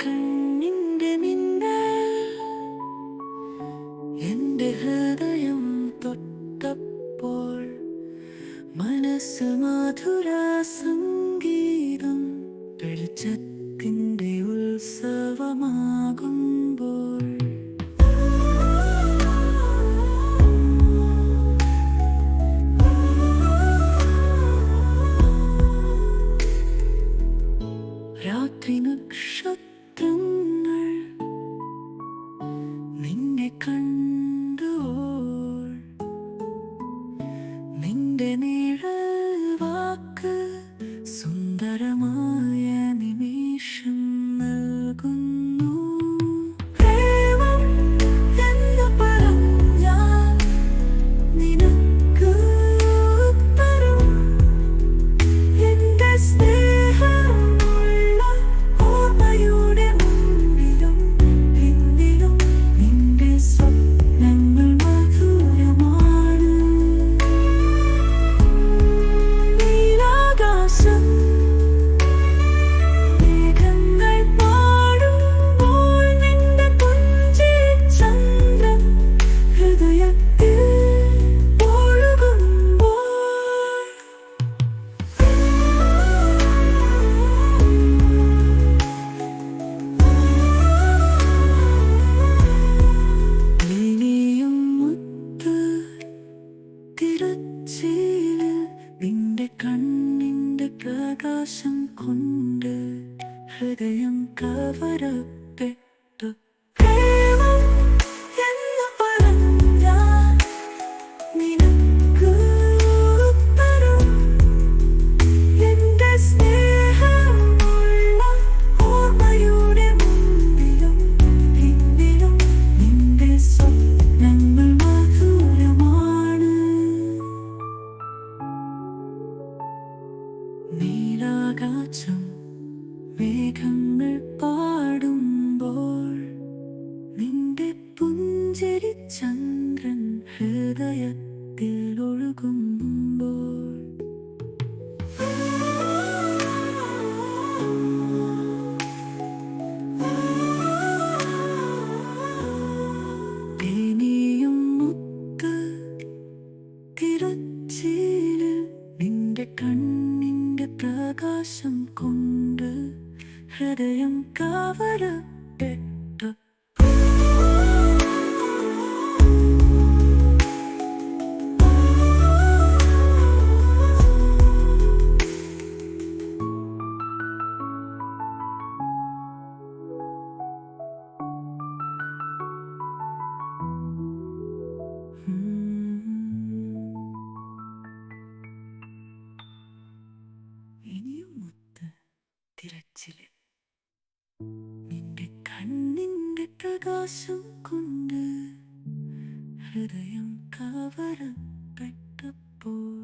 കണ്ണിന്റെ മിന്നൽ എന്റെ ഹൃദയം തൊട്ടപ്പോൾ മനസ്സ് മധുര സംഗീതം വെളിച്ചത്തിന്റെ ഉത്സവമാകുമ്പോൾ രാത്രി നക്ഷത്രങ്ങൾ നിന്നെ കണ്ടുവോൾ നിന്റെ നിഴൽ വാക്ക് സുന്ദരമായ നിമിഷം നൽകുന്നു. പ്രേമം എന്ന് പറഞ്ഞാൽ നിനക്ക് ഉത്തരം എന്റെ സ്നേഹമുള്ള ഓർമ്മയുടെ മുന്നിലും പിന്നിലും നിന്റെ സ്വപ്നങ്ങൾ മധുരമാണ്. നീലാകാശം മേഘങ്ങൾ പാടുമ്പോൾ നിന്റെ പുഞ്ചിരി ചന്ദ്രൻ ഹൃദയത്തിൽ ഒഴുകുമ്പോൾ നീയും മുത്ത് തിരച്ചിലിൽ നിന്റെ കണ്ണിന്റെ പ്രകാശം കൊണ്ട് ഹൃദയം കവരപ്പെട്ടു. പ്രേമം എന്ന് പറഞ്ഞാൽ നിനക്ക് ഉത്തരം എന്റെ സ്നേഹമുള്ള ഓർമ്മയുടെ മുന്നിലും പിന്നിലും നിന്റെ സ്വപ്നങ്ങൾ മധുരമാണ്. നീലാകാശം മേഘങ്ങൾ പാടുമ്പോൾ നിന്റെ പുഞ്ചിരി ചന്ദ്രൻ ഹൃദയത്തിൽ ഒഴുകുമ്പോൾ ഇനിയും മുത്ത് തിരച്ചിലിൽ നിന്റെ കണ്ണിന്റെ പ്രകാശം കൊണ്ട് ഹൃദയം കവരപ്പെട്ടു. ഇനിയും മുത്ത് തിരച്ചില് നിന്റെ കണ്ണിന്റെ പ്രകാശം കൊണ്ട് ഹൃദയം കവരപ്പെട്ടപ്പോൾ